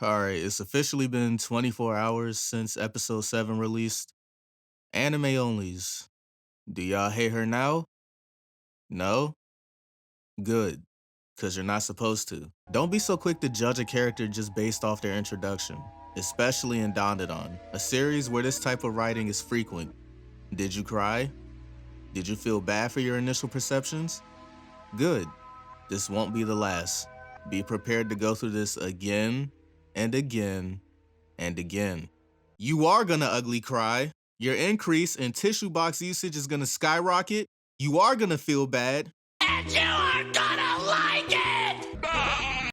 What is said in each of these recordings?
Alright, it's officially been 24 hours since episode 7 released. Anime onlys. Do y'all hate her now? No? Good. Cause you're not supposed to. Don't be so quick to judge a character just based off their introduction. Especially in Dandadan, a series where this type of writing is frequent. Did you cry? Did you feel bad for your initial perceptions? Good. This won't be the last. Be prepared to go through this again and again and again. You are gonna ugly cry. Your increase in tissue box usage is gonna skyrocket. You are gonna feel bad. And you are gonna like it!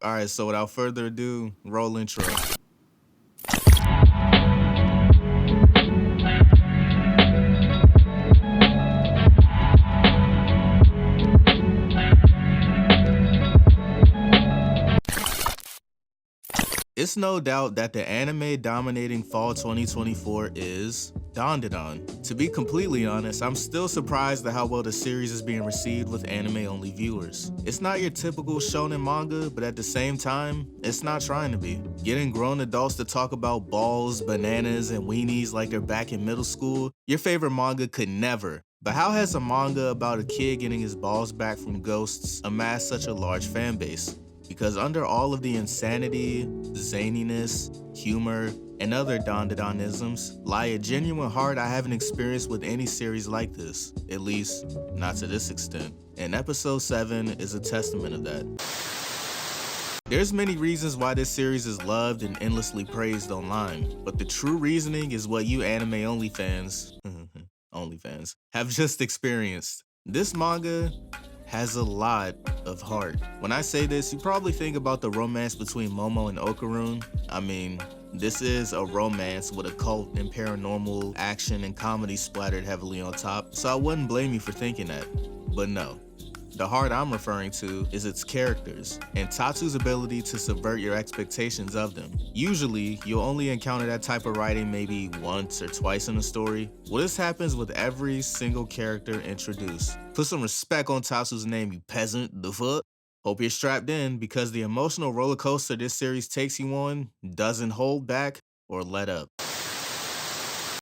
Alright, so without further ado, roll intro. It's no doubt that the anime dominating fall 2024 is Dandadan. To be completely honest, I'm still surprised at how well the series is being received with anime-only viewers. It's not your typical shonen manga, but at the same time, it's not trying to be. Getting grown adults to talk about balls, bananas, and weenies like they're back in middle school, your favorite manga could never. But how has a manga about a kid getting his balls back from ghosts amassed such a large fan base? Because under all of the insanity, zaniness, humor, and other Dandadanisms lie a genuine heart I haven't experienced with any series like this, at least not to this extent. And episode 7 is a testament of that. There's many reasons why this series is loved and endlessly praised online, but the true reasoning is what you anime-only fans, have just experienced. This manga has a lot of heart. When I say this, you probably think about the romance between Momo and Okarun. I mean, this is a romance with occult and paranormal action and comedy splattered heavily on top, so I wouldn't blame you for thinking that. But no. The heart I'm referring to is its characters, and Tatsu's ability to subvert your expectations of them. Usually, you'll only encounter that type of writing maybe once or twice in a story. Well, this happens with every single character introduced. Put some respect on Tatsu's name, you peasant, the fuck? Hope you're strapped in, because the emotional roller coaster this series takes you on doesn't hold back or let up.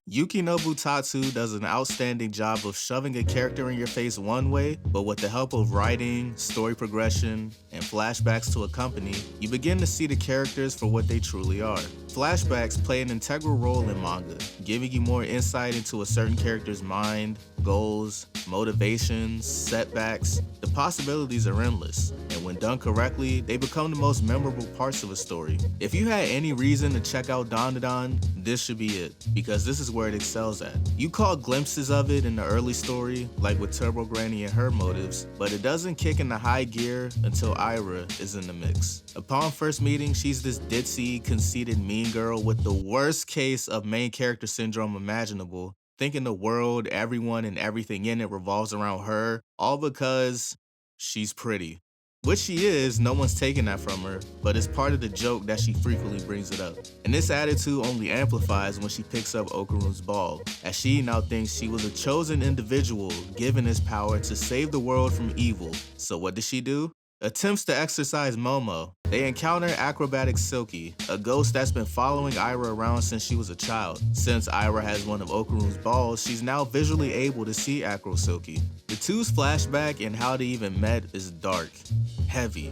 Yukinobu Tatsu does an outstanding job of shoving a character in your face one way, but with the help of writing, story progression, and flashbacks to accompany, you begin to see the characters for what they truly are. Flashbacks play an integral role in manga, giving you more insight into a certain character's mind, goals, motivations, setbacks. The possibilities are endless, and when done correctly, they become the most memorable parts of a story. If you had any reason to check out Dandadan, this should be it, because this is where it excels at. You caught glimpses of it in the early story, like with Turbo Granny and her motives, but it doesn't kick into high gear until Aira is in the mix. Upon first meeting, she's this ditzy, conceited mean girl with the worst case of main character syndrome imaginable, thinking the world, everyone, and everything in it revolves around her, all because she's pretty. Which she is, no one's taking that from her, but it's part of the joke that she frequently brings it up. And this attitude only amplifies when she picks up Okarun's ball, as she now thinks she was a chosen individual given his power to save the world from evil. So what does she do? Attempts to exorcise Momo. They encounter acrobatic Silky, a ghost that's been following Aira around since she was a child. Since Aira has one of Okarun's balls, she's now visually able to see Acro Silky. The two's flashback and how they even met is dark, heavy.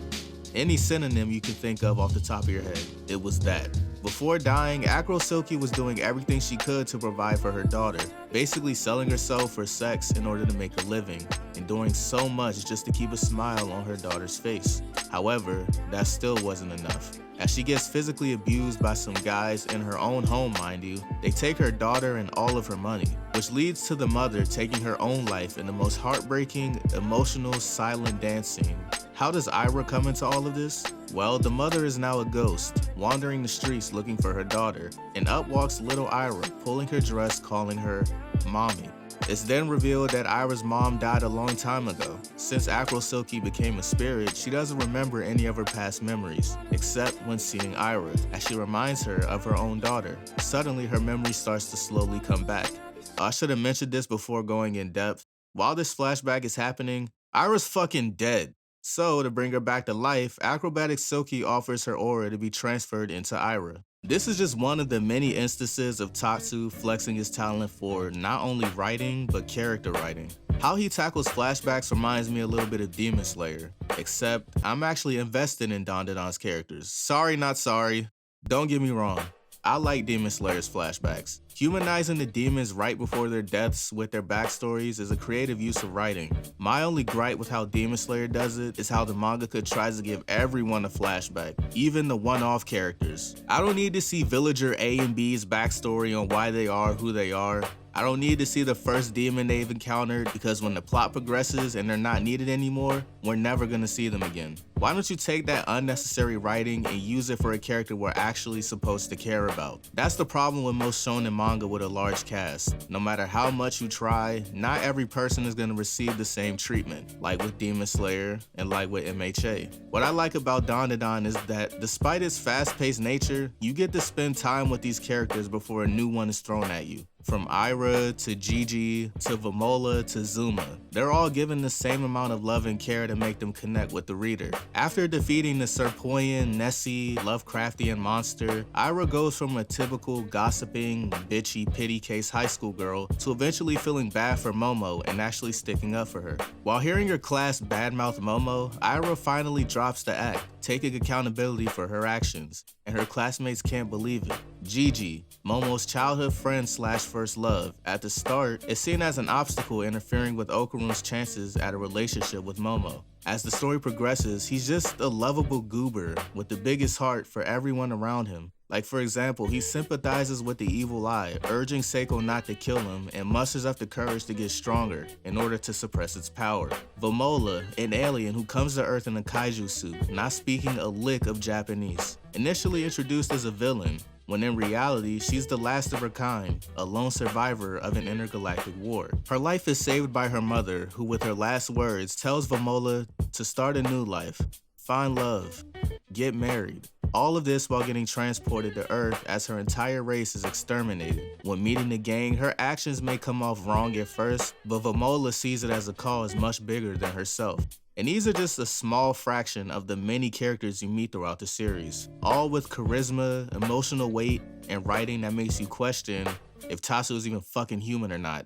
Any synonym you can think of off the top of your head, it was that. Before dying, Acro Silky was doing everything she could to provide for her daughter, basically selling herself for sex in order to make a living, and doing so much just to keep a smile on her daughter's face. However, that still wasn't enough. As she gets physically abused by some guys in her own home, mind you, they take her daughter and all of her money, which leads to the mother taking her own life in the most heartbreaking, emotional, silent dance scene. How does Aira come into all of this? Well, the mother is now a ghost, wandering the streets looking for her daughter, and up walks little Aira, pulling her dress, calling her Mommy. It's then revealed that Aira's mom died a long time ago. Since Acro Silky became a spirit, she doesn't remember any of her past memories, except when seeing Aira, as she reminds her of her own daughter. Suddenly, her memory starts to slowly come back. I should have mentioned this before going in depth. While this flashback is happening, Aira's fucking dead. So, to bring her back to life, acrobatic Silky offers her aura to be transferred into Aira. This is just one of the many instances of Tatsu flexing his talent for not only writing, but character writing. How he tackles flashbacks reminds me a little bit of Demon Slayer, except I'm actually invested in Dandadan's characters. Sorry, not sorry. Don't get me wrong. I like Demon Slayer's flashbacks. Humanizing the demons right before their deaths with their backstories is a creative use of writing. My only gripe with how Demon Slayer does it is how the mangaka tries to give everyone a flashback, even the one-off characters. I don't need to see villager A and B's backstory on why they are who they are. I don't need to see the first demon they've encountered, because when the plot progresses and they're not needed anymore, we're never gonna see them again. Why don't you take that unnecessary writing and use it for a character we're actually supposed to care about? That's the problem with most shonen manga with a large cast. No matter how much you try, not every person is gonna receive the same treatment, like with Demon Slayer and like with MHA. What I like about Dandadan is that despite its fast-paced nature, you get to spend time with these characters before a new one is thrown at you. From Aira to Jiji to Vamola to Zuma, they're all given the same amount of love and care to make them connect with the reader. After defeating the Serpoian, Nessie, Lovecraftian monster, Aira goes from a typical gossiping, bitchy, pity case high school girl to eventually feeling bad for Momo and actually sticking up for her. While hearing her class badmouth Momo, Aira finally drops the act, taking accountability for her actions, and her classmates can't believe it. Jiji, Momo's childhood friend slash first love, at the start is seen as an obstacle interfering with Okarun's chances at a relationship with Momo. As the story progresses, he's just a lovable goober with the biggest heart for everyone around him. Like, for example, he sympathizes with the evil eye, urging Seiko not to kill him, and musters up the courage to get stronger in order to suppress its power. Vamola, an alien who comes to Earth in a kaiju suit, not speaking a lick of Japanese. Initially introduced as a villain, when in reality, she's the last of her kind, a lone survivor of an intergalactic war. Her life is saved by her mother, who with her last words tells Vamola to start a new life, find love, get married. All of this while getting transported to Earth as her entire race is exterminated. When meeting the gang, her actions may come off wrong at first, but Vamola sees it as a cause much bigger than herself. And these are just a small fraction of the many characters you meet throughout the series, all with charisma, emotional weight, and writing that makes you question if Tatsu is even fucking human or not.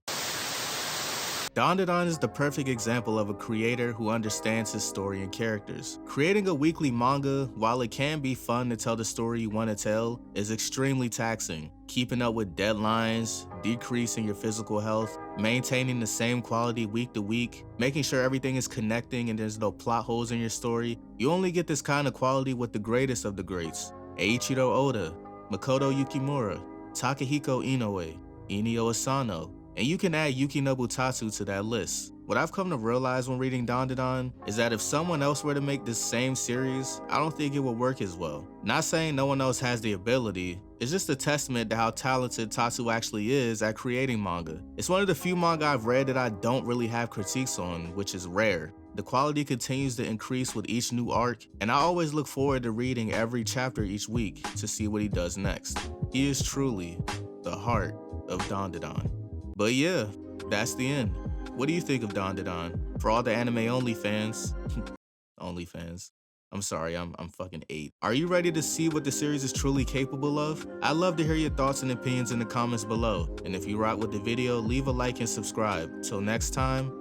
Dandadan is the perfect example of a creator who understands his story and characters. Creating a weekly manga, while it can be fun to tell the story you want to tell, is extremely taxing. Keeping up with deadlines, decreasing your physical health, maintaining the same quality week to week, making sure everything is connecting and there's no plot holes in your story. You only get this kind of quality with the greatest of the greats. Eiichiro Oda, Makoto Yukimura, Takehiko Inoue, Inio Asano, and you can add Yukinobu Tatsu to that list. What I've come to realize when reading Dandadan is that if someone else were to make this same series, I don't think it would work as well. Not saying no one else has the ability, it's just a testament to how talented Tatsu actually is at creating manga. It's one of the few manga I've read that I don't really have critiques on, which is rare. The quality continues to increase with each new arc, and I always look forward to reading every chapter each week to see what he does next. He is truly the heart of Dandadan. But yeah, that's the end. What do you think of Dandadan? For all the anime only fans, I'm sorry, I'm fucking 8. Are you ready to see what the series is truly capable of? I'd love to hear your thoughts and opinions in the comments below. And if you rock with the video, leave a like and subscribe. Till next time,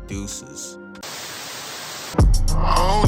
deuces. Oh